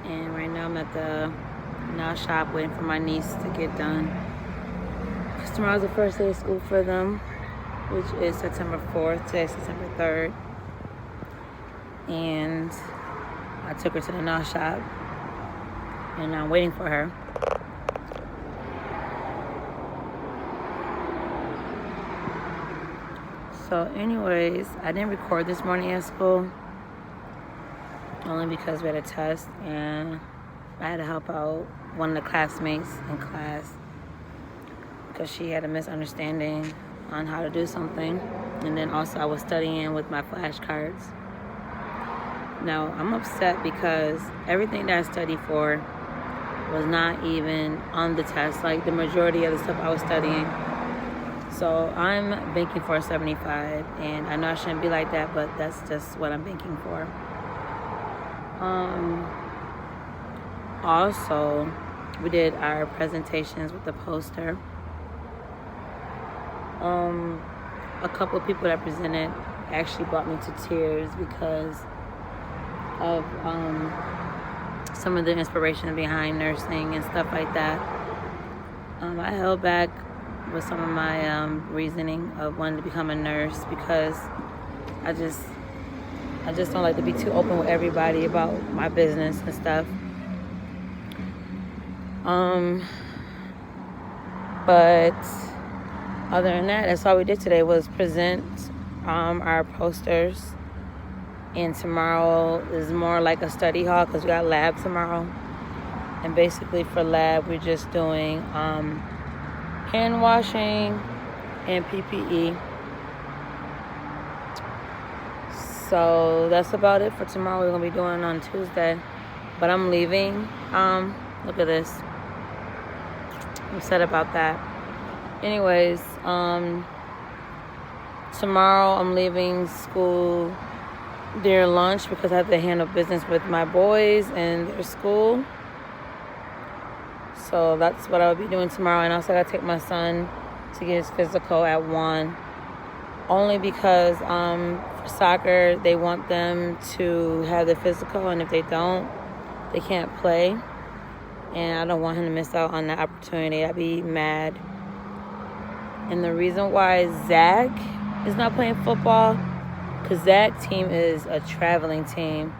And right now I'm at the nail shop waiting for my niece to get done. Because tomorrow's the first day of school for them, which is September 4th. Today's September 3rd. And I took her to the nail shop, and I'm waiting for her. So anyways, I didn't record this morning at school, only because we had a test and I had to help out one of the classmates in class because she had a misunderstanding on how to do something. And then also I was studying with my flashcards. Now I'm upset because everything that I studied for was not even on the test, like the majority of the stuff I was studying. So I'm banking for a 75, and I know I shouldn't be like that, but that's just what I'm banking for. Also, we did our presentations with the poster. A couple of people that presented actually brought me to tears because of some of the inspiration behind nursing and stuff like that. I held back with some of my reasoning of wanting to become a nurse because I just don't like to be too open with everybody about my business and stuff. But other than that, that's all we did today was present our posters. And tomorrow is more like a study hall because we got lab tomorrow. And basically for lab, we're just doing hand washing and PPE. So that's about it for tomorrow. We're gonna be doing on Tuesday, but I'm leaving. Look at this. I'm upset about that. Anyways, tomorrow I'm leaving school during lunch because I have to handle business with my boys and their school. So that's what I'll be doing tomorrow. And also I gotta take my son to get his physical at 1. Only because for soccer, they want them to have the physical. And if they don't, they can't play. And I don't want him to miss out on that opportunity. I'd be mad. And the reason why Zach is not playing football, because Zach's team is a traveling team.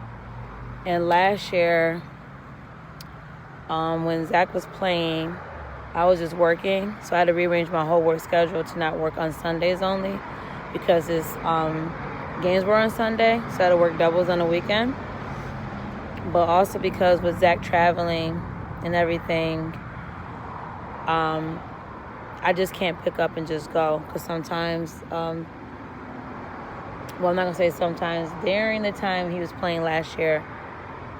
And last year, when Zach was playing, I was just working, so I had to rearrange my whole work schedule to not work on Sundays only because his games were on Sunday, so I had to work doubles on the weekend. But also because with Zach traveling and everything, I just can't pick up and just go because sometimes, well, I'm not going to say sometimes, during the time he was playing last year,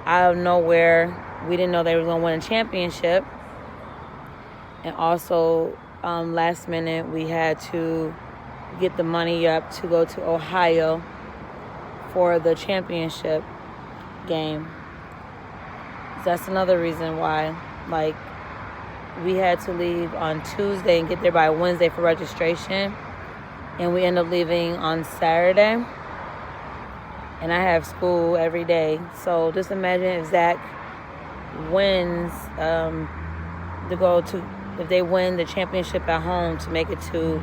out of nowhere, we didn't know they were going to win a championship. And also, last minute, we had to get the money up to go to Ohio for the championship game. So that's another reason why, like, we had to leave on Tuesday and get there by Wednesday for registration. And we ended up leaving on Saturday. And I have school every day. So just imagine if Zach wins if they win the championship at home to make it to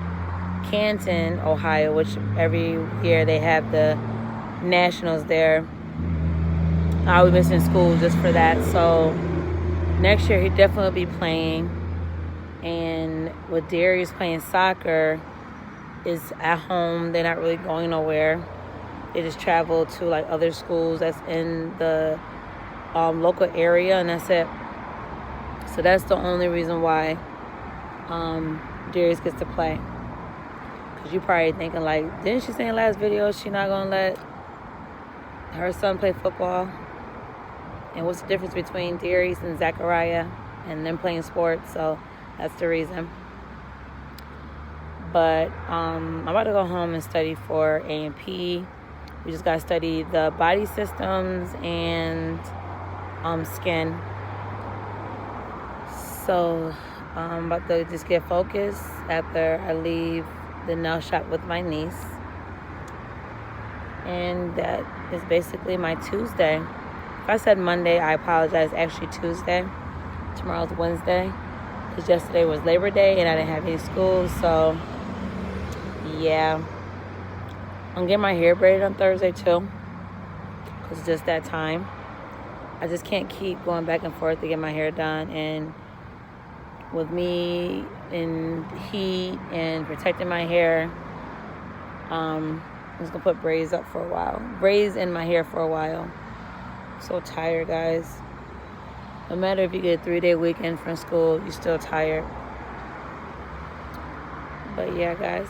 Canton, Ohio, which every year they have the nationals there. I'll be missing school just for that. So next year he'll definitely be playing. And with Darius playing soccer is at home. They're not really going nowhere. They just travel to like other schools that's in the local area, and that's it. So that's the only reason why Darius gets to play. Because you're probably thinking, like, didn't she say in the last video she not going to let her son play football? And what's the difference between Darius and Zachariah and them playing sports? So that's the reason. But I'm about to go home and study for A&P. We just got to study the body systems and skin. So I'm about to just get focused after I leave the nail shop with my niece. And that is basically my Tuesday. I said Monday, I apologize. Actually, Tuesday. Tomorrow's Wednesday. Because yesterday was Labor Day and I didn't have any school. So, yeah. I'm getting my hair braided on Thursday, too. Because it's just that time. I just can't keep going back and forth to get my hair done. And with me in heat and protecting my hair, I'm just going to put braids up for a while. Braids in my hair for a while. I'm so tired, guys. No matter if you get a 3-day weekend from school, you're still tired. But yeah, guys.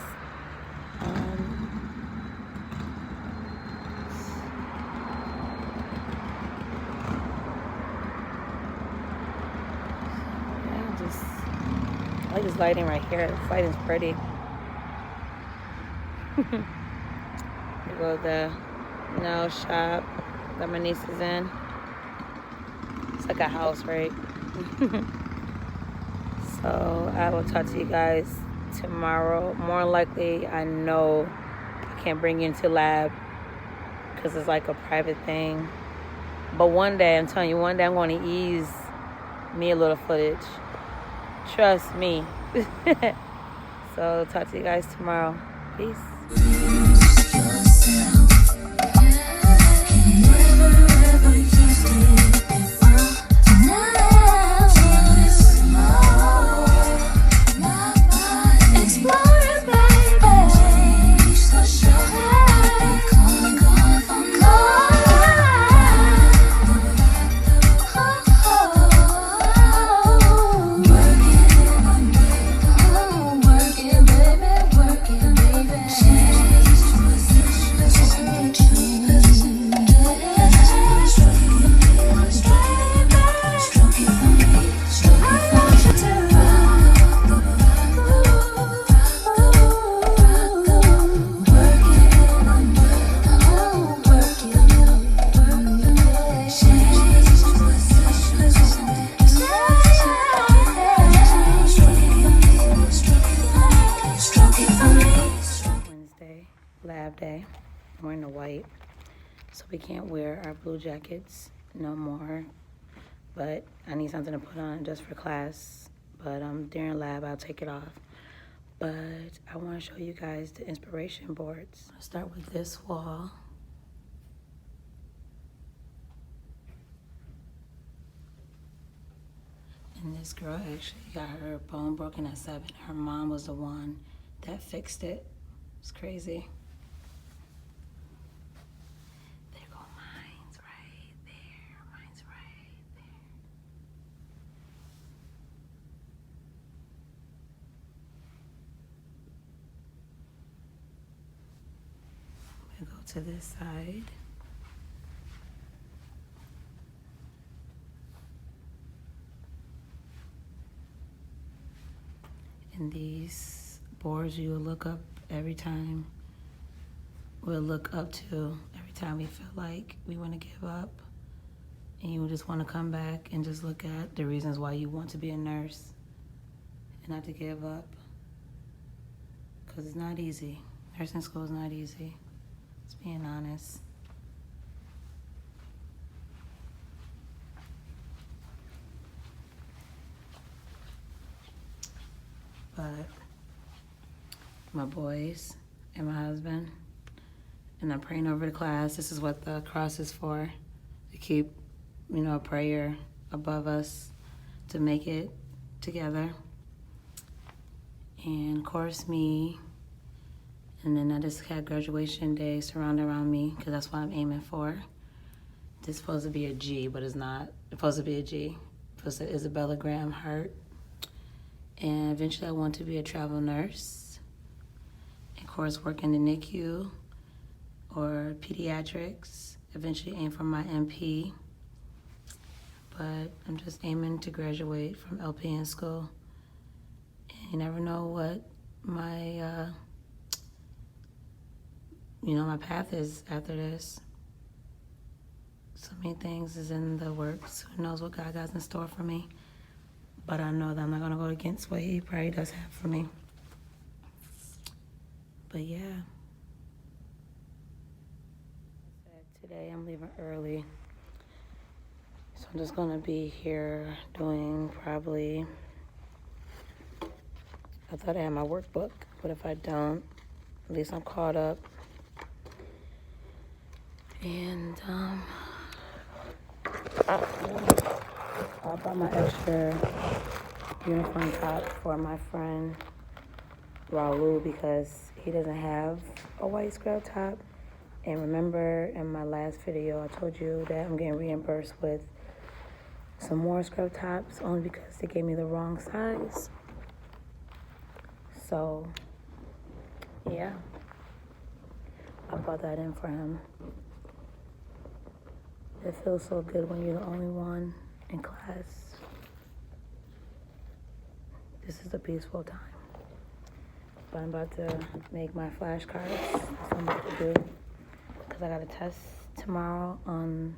I like this lighting right here. This lighting's pretty. Here go the nail shop that my niece is in. It's like a house, right? So I will talk to you guys tomorrow. More likely, I know I can't bring you into lab because it's like a private thing. But one day, I'm telling you, one day I'm going to ease me a little footage. Trust me. So talk to you guys tomorrow. Peace. Lab day. I'm wearing the white, so we can't wear our blue jackets no more. But I need something to put on just for class. But during lab, I'll take it off. But I want to show you guys the inspiration boards. I'll start with this wall. And this girl actually got her bone broken at 7. Her mom was the one that fixed it. It's crazy. There go mine's right there. Mine's right there. We'll go to this side. And these boards you will look up every time. We'll look up to every time we feel like we want to give up. And you just want to come back and just look at the reasons why you want to be a nurse and not to give up. Because it's not easy. Nursing school is not easy. Just being honest. But my boys and my husband, and I'm praying over the class. This is what the cross is for, to keep, a prayer above us to make it together. And of course me, and then I just had graduation day surrounded around me because that's what I'm aiming for. This is supposed to be a G, but it's not. It's supposed to be a G. It's supposed to Isabella Graham Hurt. And eventually I want to be a travel nurse. Of course, work in the NICU or pediatrics. Eventually aim for my MP. But I'm just aiming to graduate from LPN school. And you never know what my, my path is after this. So many things is in the works. Who knows what God has in store for me. But I know that I'm not going to go against what he probably does have for me. But yeah. Today I'm leaving early. I'm just gonna be here doing probably, I thought I had my workbook, but if I don't, at least I'm caught up. And I bought my extra uniform top for my friend Raul because he doesn't have a white scrub top. And remember in my last video I told you that I'm getting reimbursed with some more scrub tops only because they gave me the wrong size. So yeah, I bought that in for him. It feels so good when you're the only one in class. This is a peaceful time. But I'm about to make my flashcards. That's what I'm about to do. Because I got a test tomorrow on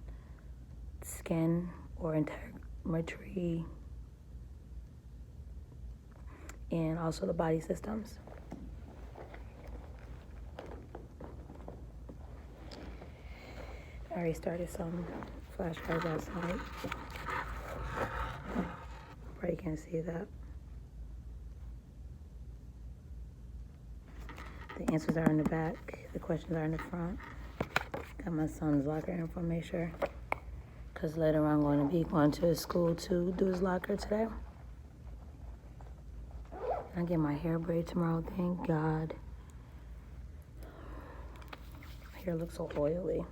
skin or integrity and also the body systems. I already started some flashcards last night. Probably can't see that. The answers are in the back. The questions are in the front. Got my son's locker information because later on I'm going to be going to his school to do his locker today. I get my hair braided tomorrow, thank God. My hair looks so oily.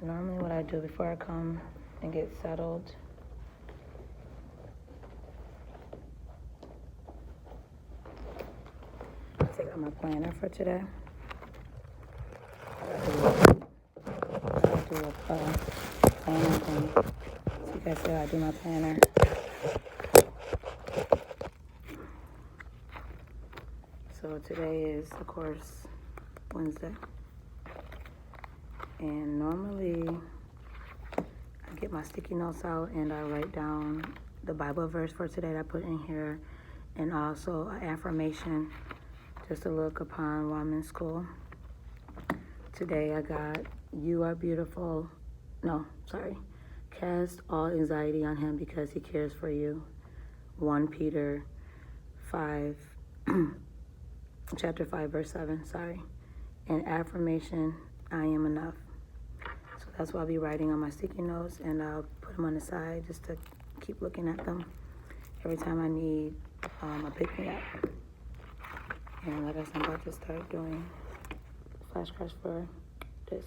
Normally what I do before I come and get settled, I take out my planner for today. I do a planner thing. So you guys see how I do my planner. So today is, of course, Wednesday. And normally I get my sticky notes out and I write down the Bible verse for today that I put in here and also an affirmation just to look upon while I'm in school. Today I got, you are beautiful. No, sorry. Cast all anxiety on him because he cares for you. 1 Peter 5, chapter 5, verse 7, sorry. And affirmation, I am enough. So that's what I'll be writing on my sticky notes, and I'll put them on the side just to keep looking at them every time I need a pick-me-up. And like I said, I'm about to start doing flashcards for this.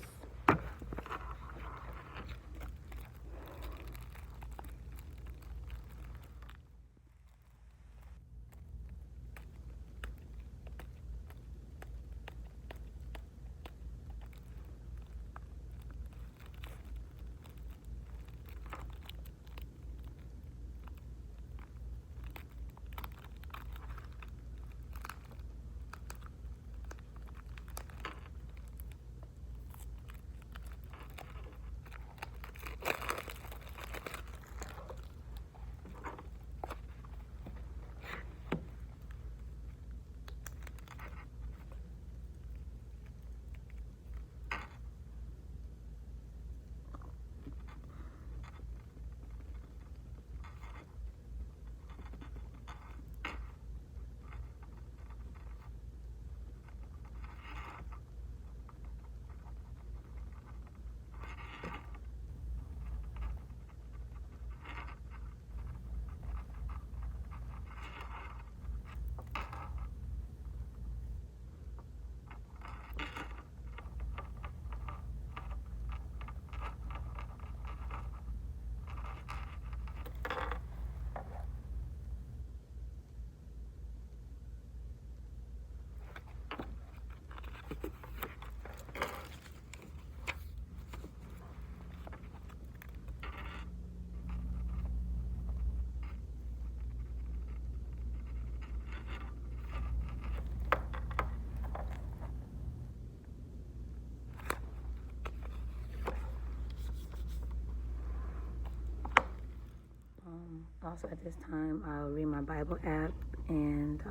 Also at this time, I'll read my Bible app and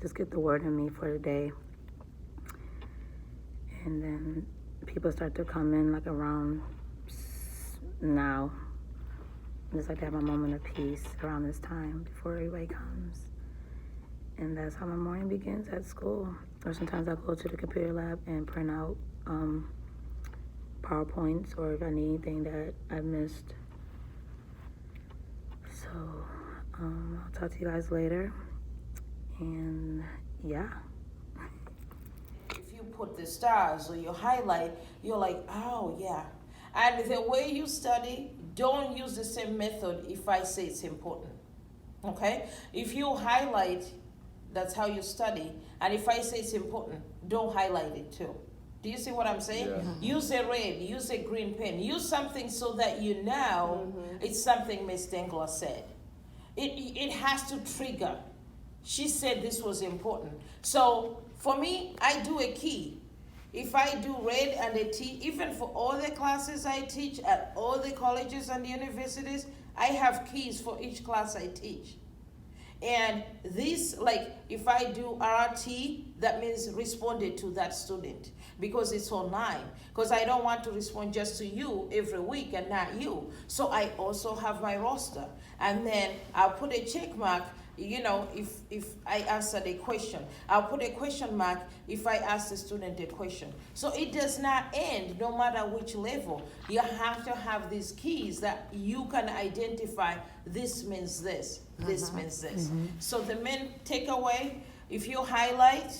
just get the word in me for the day. And then people start to come in like around now. Just like to have my moment of peace around this time before everybody comes. And that's how my morning begins at school. Or sometimes I'll go to the computer lab and print out PowerPoints, or if I need anything that I missed. So I'll talk to you guys later. And yeah. If you put the stars or you highlight, you're like, oh yeah. And the way you study, don't use the same method if I say it's important. Okay? If you highlight, that's how you study. And if I say it's important, don't highlight it too. Do you see what I'm saying? Yeah. Use a red, use a green pen. Use something so that you know it's something Miss Dengler said. It has to trigger. She said this was important. So for me, I do a key. If I do red and a T, even for all the classes I teach at all the colleges and universities, I have keys for each class I teach. And this, like, if I do RT, that means responded to that student because it's online. Because I don't want to respond just to you every week and not you. So I also have my roster. And then I'll put a check mark, you know, if I answered a question. I'll put a question mark if I ask the student a question. So it does not end no matter which level. You have to have these keys that you can identify this means this, this means this. So the main takeaway, if you highlight,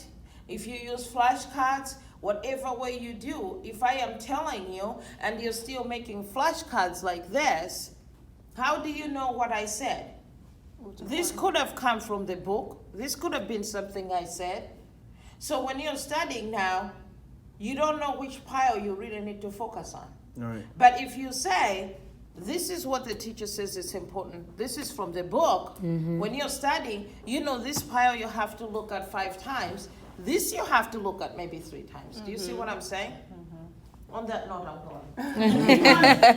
if you use flashcards, whatever way you do, if I am telling you and you're still making flashcards like this, how do you know what I said? This could have come from the book. This could have been something I said. So when you're studying now, you don't know which pile you really need to focus on. Right. But if you say, this is what the teacher says is important, this is from the book, when you're studying, you know this pile you have to look at 5 times. This you have to look at maybe 3 times. Do you see what I'm saying? On that note, I'm going.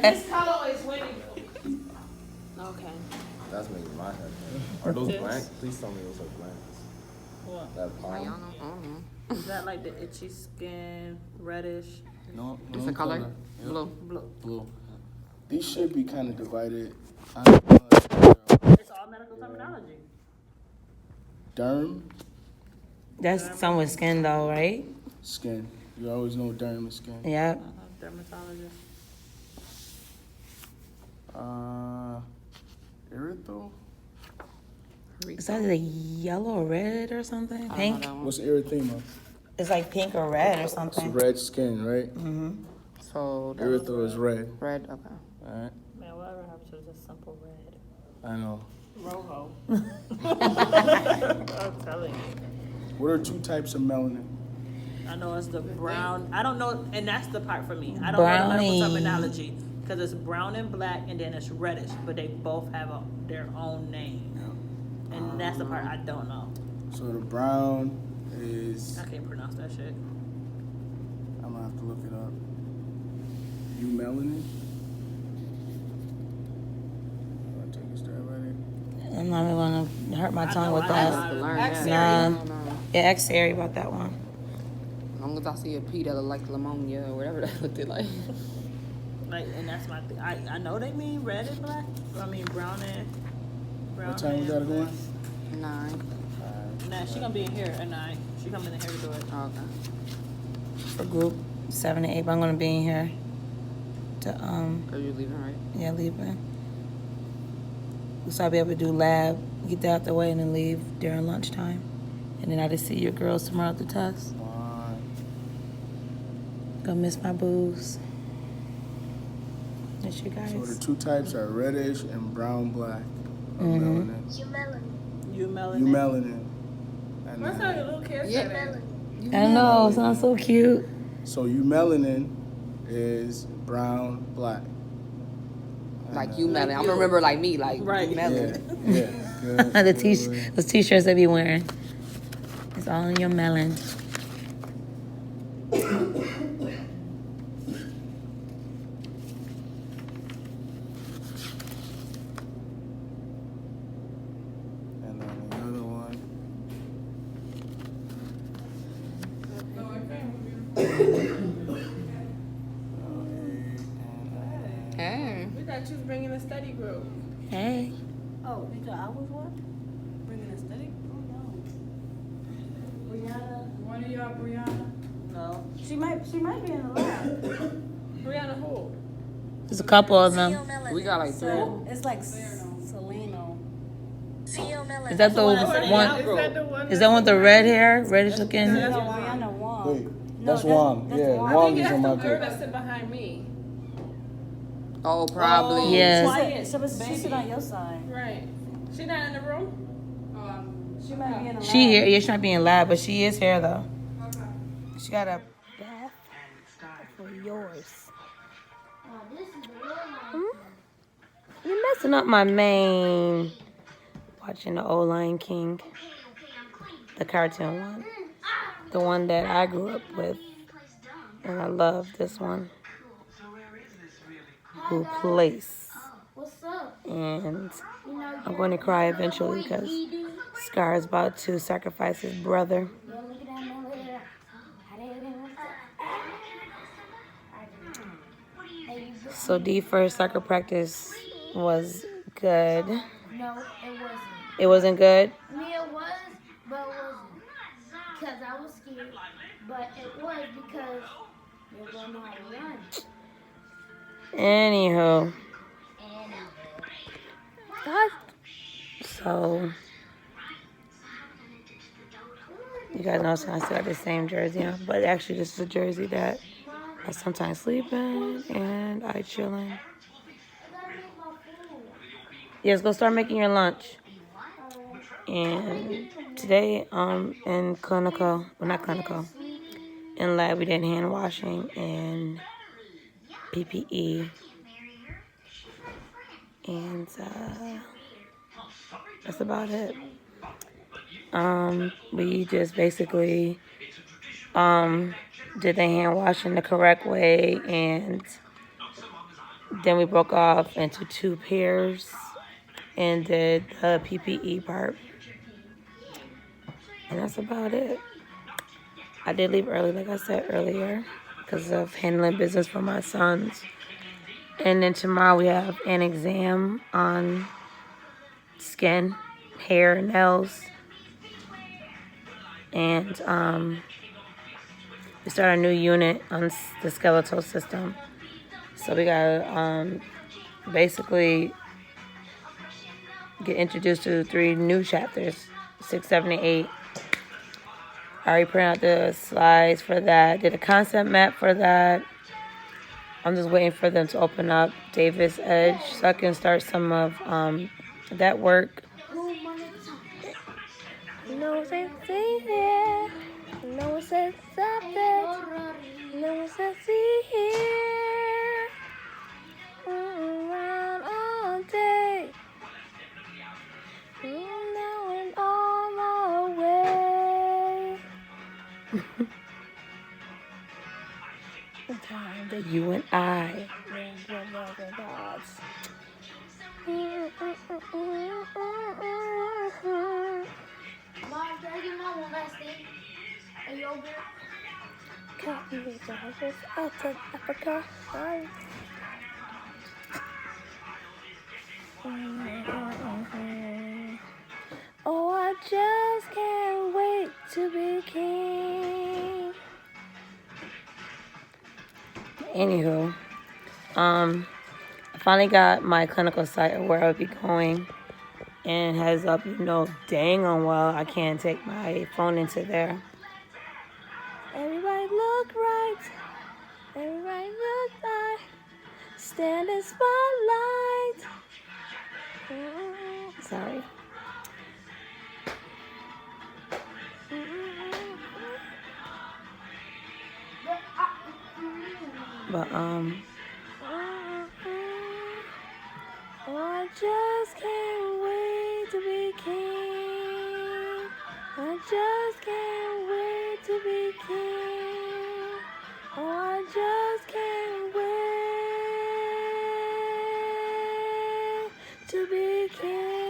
This color is waiting for me. Okay. That's making my head hurt. Are those blank? Please tell me those are blanks. What? That palm. Is that like the itchy skin, reddish? No, Different color? Yep. Blue. Blue. These should be kind of divided. It's all medical terminology. Derm, That's some with skin though, right? skin. You always know derm is skin. Yep. Dermatologist. Erythro? Is that a yellow or red or something? Pink? What's erythema? It's like pink or red or It's something. red skin, right? So that Erythro is red. red, okay. Alright, Man, whatever happened to just simple red? I know. Rojo. I'm telling you. What are 2 types of melanin? I know it's the brown. I don't know, and that's the part for me. I don't know the medical Brownie. terminology because it's brown and black, and then it's reddish, but they both have their own name, and that's the part I don't know. So the brown is, I can't pronounce that shit. I'm gonna have to look it up. Eumelanin? I'm gonna take a stab at it. I'm not even gonna hurt my tongue with I that. know. Learn Ask that. Nah. I don't know. Yeah, ask Sari about that one. As long as I see a P that look like pneumonia or whatever that looked like. Like, and that's my thing. I know they mean red and black. I mean brown and brown. What time we gotta go in? 9. Nah, she gonna be in here at 9. She coming in here to do it. Oh, okay. For group 7 to 8, but I'm gonna be in here to Are you leaving, right? yeah, leaving. So I'll be able to do lab, get that out the way, and then leave during lunchtime. And then I'll just see your girls tomorrow at the test. Why? Gonna miss my booze. Miss you guys. So the 2 types are reddish and brown black of melanin. You melanin. Eumelanin. And What's then- that little kid Yeah. said? I know, it sounds so cute. So eumelanin is brown black. Like you melanin. I'm remember like me, like Right. you Yeah, melanin. yeah. Good. Those t-shirts they be wearing. It's all in your melon. Hey. We thought you was bringing a study group. Hey. Oh, you thought I was what? Bringing a study? Oh, no. Brianna? One of y'all, Brianna. No. She might be in the lab. Brianna who? There's a couple of them. We got like 3. It's like Selena. Is that the one? Is that the one? Is that one with the red hair, reddish looking? No, Brianna Wong. Wait, that's Wong. that's Yeah, Wong. I Wong think is that's in the my girl group. that sit behind me. Oh, probably. Yes. Quiet. She sit on your side. Right. She not in the room? She might be in the She here. Yeah, she might be in lab, but she is here though. She got a bath for yours. You're messing up my main. Watching the old Lion King, the cartoon one, the one that I grew up with, and I love this one. Who place? And I'm going to cry eventually because Scar is about to sacrifice his brother. So D first soccer practice was good. No, it wasn't. It wasn't good? I mean, it was, but it wasn't. Because I was scared. But it was because they were not run. Anywho. So, you guys know I still got the same jersey on, but actually this is a jersey that I sometimes sleep in and I chill in. Yes, go start making your lunch. And today, in clinical, well not clinical, in lab we did hand washing and PPE. And that's about it. We just basically did the hand washing the correct way, and then we broke off into 2 pairs and did the PPE part. And that's about it. I did leave early, like I said earlier, because of handling business for my sons. And then tomorrow we have an exam on skin, hair, nails. And we start a new unit on the skeletal system. So we gotta basically get introduced to 3 new chapters, 6, 7, and 8. I already printed out the slides for that. Did a concept map for that. I'm just waiting for them to open up Davis Edge so I can start some of that work. No one says here. No one says that. No one says here. Around all day. Now and all my way. The time that you and I were gods. Mom, can I get my one last thing? A yogurt? Cotton resources out of Africa. Oh, I just can't wait to be king. Anywho, I finally got my clinical site of where I'll be going, and heads up, you know, dang on well I can't take my phone into there. Everybody look right. Everybody look right. Stand in spotlight. Sorry. But oh, I just can't wait to be king. I just can't wait to be king. Oh, I just can't wait to be king.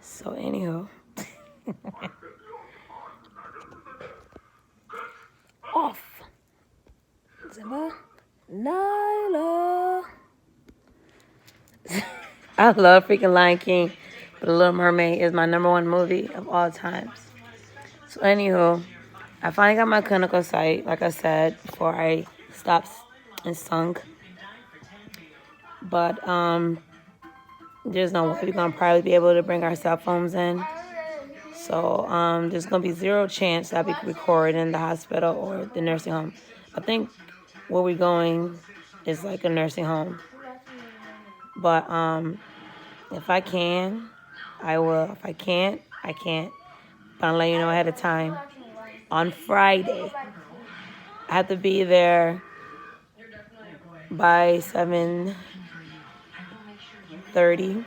So anyhow. I love freaking Lion King, but The Little Mermaid is my #1 movie of all times. So anywho, I finally got my clinical site, like I said, before I stopped and sunk. But there's no way we're gonna probably be able to bring our cell phones in. So there's gonna be zero chance that we can record in the hospital or the nursing home. I think where we're going is like a nursing home. But if I can, I will. If I can't, I can't. But I'll let you know ahead of time. On Friday, I have to be there by 7:30.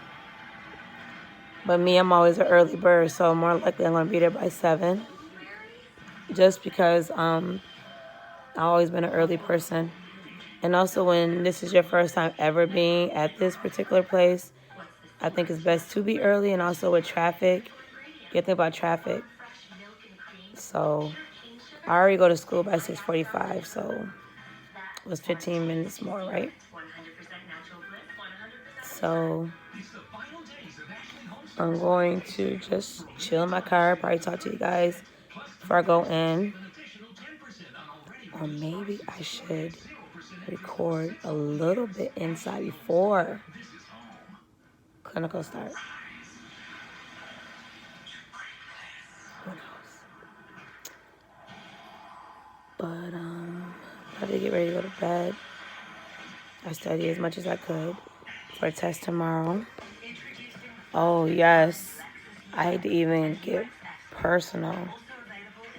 But me, I'm always an early bird, so more likely I'm gonna be there by 7. Just because I've always been an early person. And also when this is your first time ever being at this particular place, I think it's best to be early. And also with traffic, you have to think about traffic. So I already go to school by 6:45, so it was 15 minutes more, right? So I'm going to just chill in my car, probably talk to you guys before I go in. Or maybe I should record a little bit inside before clinical start. Who knows? But I had to get ready to go to bed. I studied as much as I could for a test tomorrow. Oh yes, I hate to even get personal.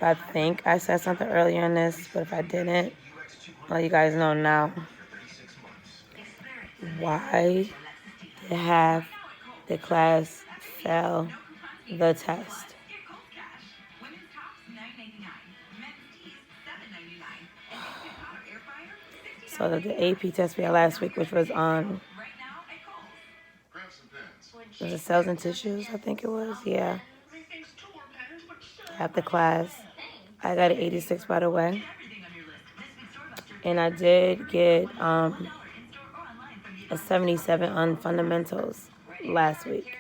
I think I said something earlier in this, but if I didn't, I'll let you guys know now. Why did half the class fail the test? So the AP test we had last week, which was on, was it cells and tissues? I think it was. Yeah. Half the class. I got an 86, by the way. And I did get a 77 on fundamentals last week.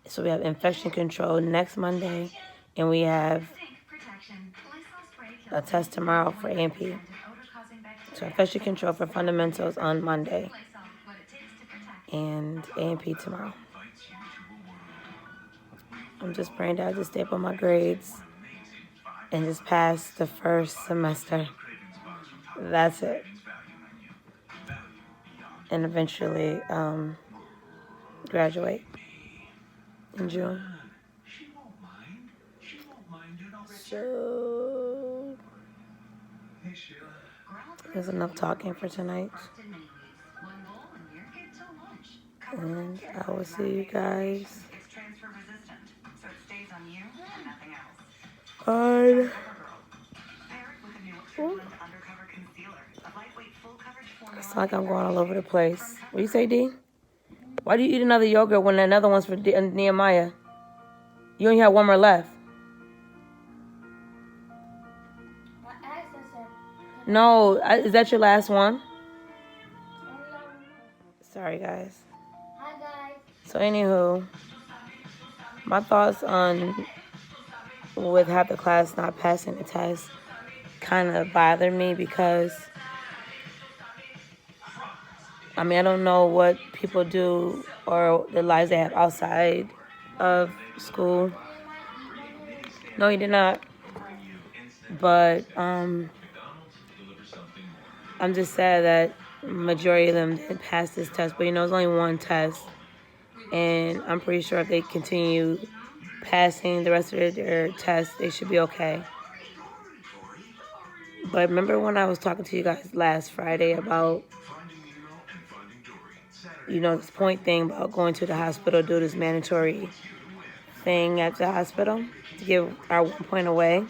So we have infection control next Monday, and we have a test tomorrow for AMP. So infection control for fundamentals on Monday, and AMP tomorrow. I'm just praying that I just stay up on my grades and just pass the first semester. That's it. And eventually graduate in June. So there's enough talking for tonight. And I will see you guys on... It's like I'm going all over the place. What do you say, D? Why do you eat another yogurt when another one's for Nehemiah? You only have one more left. No, is that your last one? Sorry, guys. Hi, guys. So, anywho, my thoughts on with half the class not passing the test kind of bothered me because, I mean, I don't know what people do or the lives they have outside of school. No, he did not. But I'm just sad that majority of them didn't pass this test. But, it's only one test. And I'm pretty sure if they continue passing the rest of their tests, they should be okay. But remember when I was talking to you guys last Friday about, this point thing about going to the hospital, do this mandatory thing at the hospital to give our 1 point away?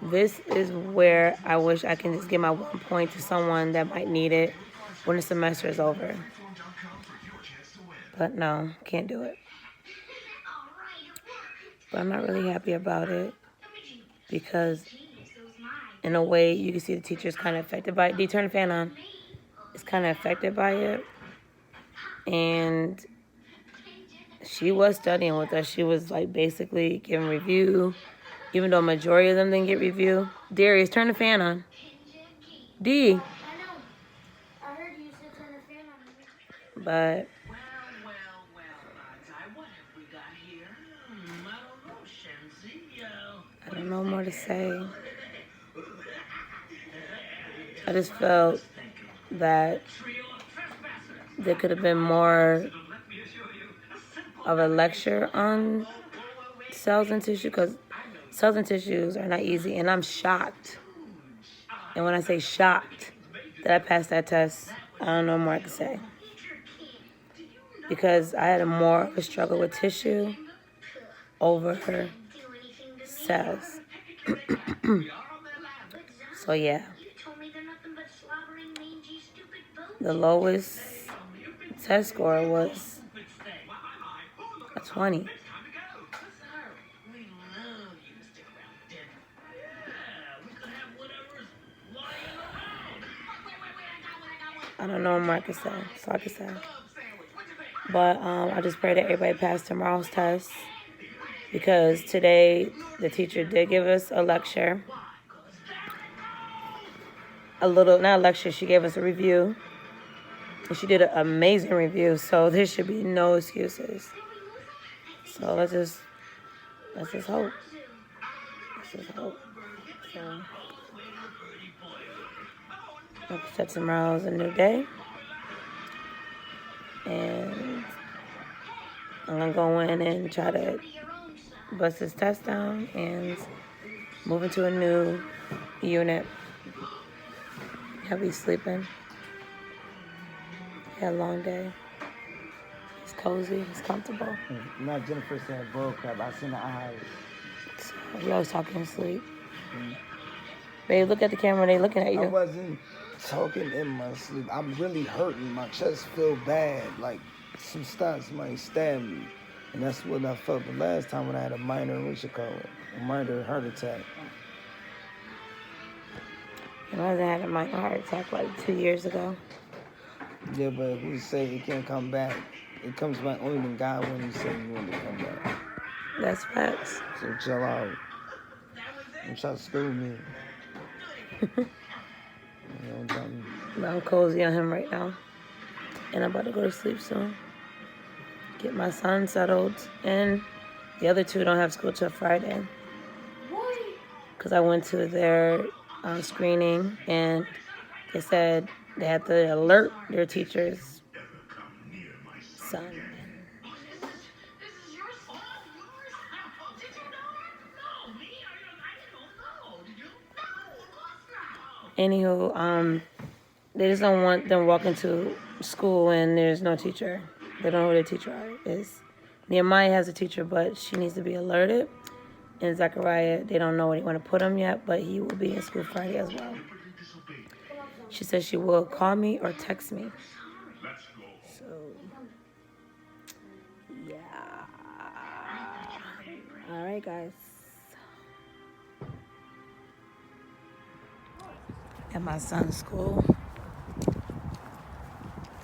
This is where I wish I can just give my 1 point to someone that might need it when the semester is over. But no, can't do it. But I'm not really happy about it because in a way you can see the teacher's kind of affected by it. Do you turn the fan on? It's kind of affected by it. And she was studying with us. She was like basically giving review, even though majority of them didn't get review. Darius, turn the fan on. D. I know. I heard you said turn the fan on. But I don't know more to say. I just felt that there could have been more of a lecture on cells and tissue, because cells and tissues are not easy, and I'm shocked. And when I say shocked that I passed that test, I don't know more I can say. Because I had more of a struggle with tissue over cells. So yeah. The lowest test score was a 20. I don't know what I can say. That's all I can say. But I just pray that everybody passed tomorrow's test, because today the teacher did give us a lecture. Not a lecture, she gave us a review. And she did an amazing review, so there should be no excuses. So let's just hope. Let's just hope. So, like I said, tomorrow's a new day. And I'm going to go in and try to bust this test down and move into a new unit. I'll be sleeping. Had a long day. It's cozy. It's comfortable. Not Jennifer said bull crap. I seen the eyes. So you always talking in sleep. Babe, look at the camera. They looking at you. I wasn't talking in my sleep. I'm really hurting. My chest feel bad. Like somebody stabbed me. And that's what I felt the last time when I had a minor heart attack. And I had a minor heart attack like 2 years ago. Yeah, but we say it can't come back. It comes back only when God when He says you want to come back. That's facts. So chill out. Don't try to screw me. I'm cozy on him right now. And I'm about to go to sleep soon. Get my son settled. And the other two don't have school till Friday. Because I went to their screening, and they said they had to alert their teacher's son. Anywho, they just don't want them walking to school and there's no teacher. They don't know who the teacher is. Nehemiah has a teacher, but she needs to be alerted. And Zechariah, they don't know where they want to put him yet, but he will be in school Friday as well. She says she will call me or text me. So, yeah. All right, guys. At my son's school.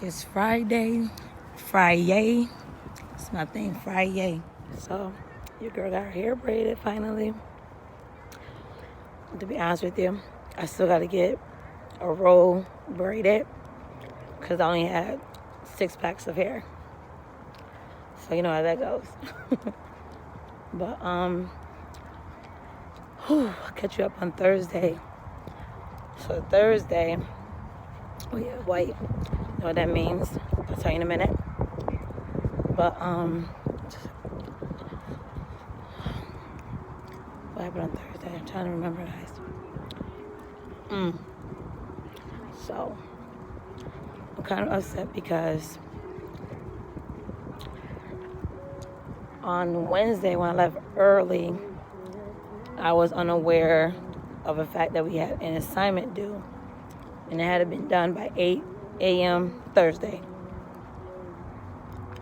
It's Friday. It's my thing, Friday. So, your girl got her hair braided finally. To be honest with you, I still got to get a roll braided because I only had 6 packs of hair. So you know how that goes. But I'll catch you up on Thursday. So Thursday, we have white. You know what that means? I'll tell you in a minute. But what happened on Thursday? I'm trying to remember, guys. So I'm kind of upset because on Wednesday when I left early, I was unaware of the fact that we had an assignment due, and it had been done by 8 a.m. Thursday.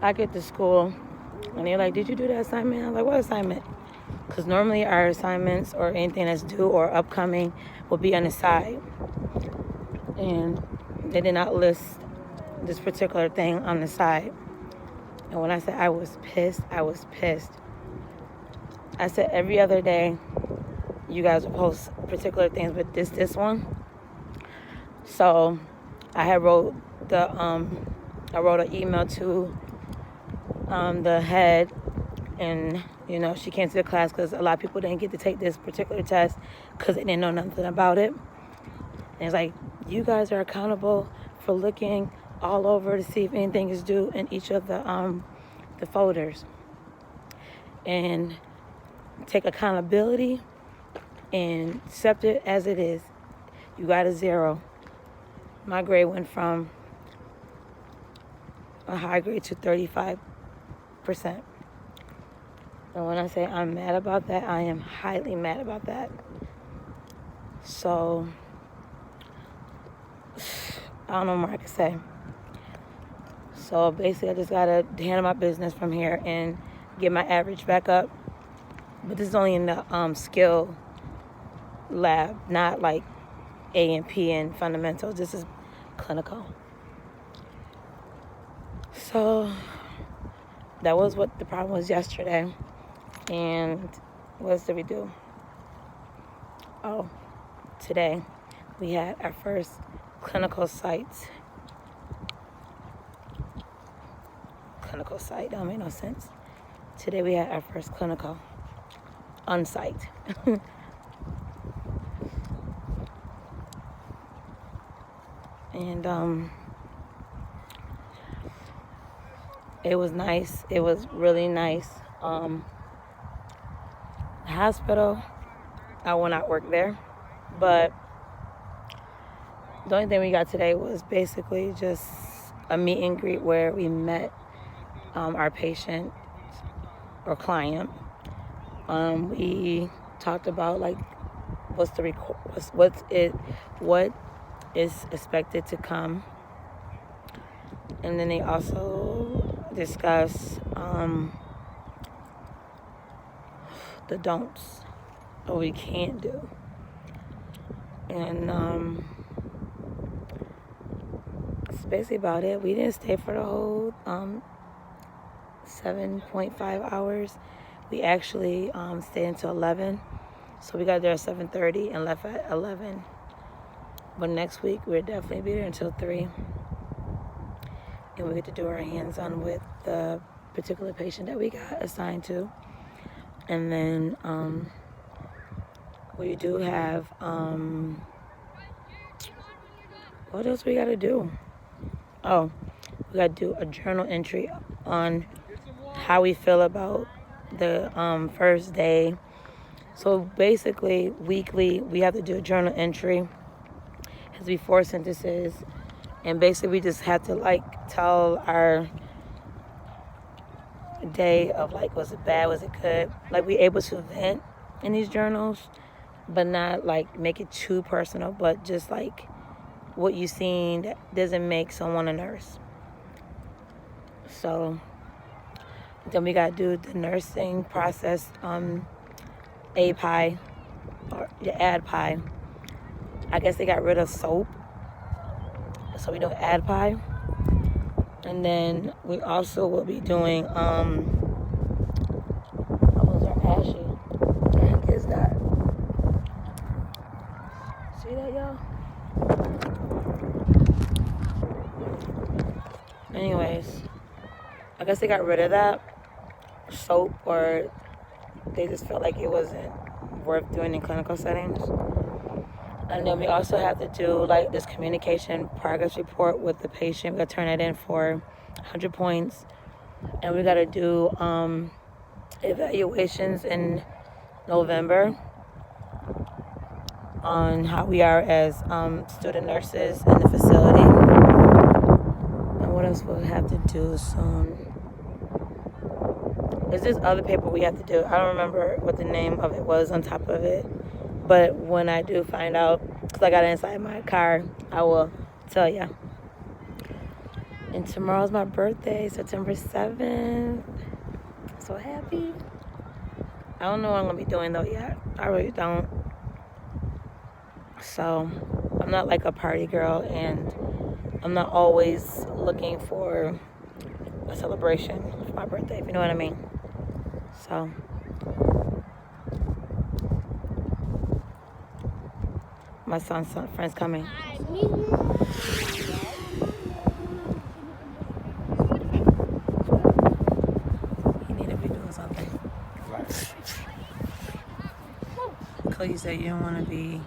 I get to school, and they're like, "Did you do that assignment?" I'm like, "What assignment?" Because normally our assignments or anything that's due or upcoming will be on the side. And they did not list this particular thing on the side. And when I said I was pissed, I was pissed. I said every other day you guys will post particular things, but this one. So I had wrote I wrote an email to the head, and she came to the class because a lot of people didn't get to take this particular test because they didn't know nothing about it. And it's like, you guys are accountable for looking all over to see if anything is due in each of the folders, and take accountability and accept it as it is. You got a 0. My grade went from a high grade to 35%. And when I say I'm mad about that, I am highly mad about that. So I don't know more I can say. So basically I just gotta handle my business from here and get my average back up. But this is only in the skill lab, not like A and P and fundamentals. This is clinical. So that was what the problem was yesterday. And what else did we do? Oh, today we had our first clinical site. Clinical site, don't make no sense. Today we had our first clinical on site. And it was nice. It was really nice. The hospital, I will not work there, but the only thing we got today was basically just a meet and greet where we met our patient or client. We talked about like what is expected to come, and then they also discuss the don'ts, what we can't do. And that's basically about it. We didn't stay for the whole 7.5 hours. We actually stayed until 11. So we got there at 7:30 and left at 11. But next week we'll definitely be there until 3. And we get to do our hands-on with the particular patient that we got assigned to. And then we do have, what else we got to do? Oh, we got to do a journal entry on how we feel about the first day. So basically, weekly, we have to do a journal entry. It has to be 4 sentences. And basically, we just have to, like, tell our day of, like, was it bad, was it good? Like, we able to vent in these journals, but not, like, make it too personal, but just, like, what you seen that doesn't make someone a nurse. So then we got to do the nursing process, API, or the ADPI. I guess they got rid of soap. So we do ADPI. And then we also will be doing, what was our Ashy? What the heck is that? See that, y'all? Anyways, I guess they got rid of that soap, or they just felt like it wasn't worth doing in clinical settings. And then we also have to do like this communication progress report with the patient. We got to turn that in for 100 points. And we got to do evaluations in November on how we are as student nurses in the facility. And what else we'll have to do soon? There's this other paper we have to do. I don't remember what the name of it was on top of it. But when I do find out, because I got it inside my car, I will tell ya. And tomorrow's my birthday, September 7th. So happy. I don't know what I'm going to be doing though yet. I really don't. So I'm not like a party girl, and I'm not always looking for a celebration for my birthday, if you know what I mean. So my son's friend's coming. He need to be doing something. Cause you said you don't want to be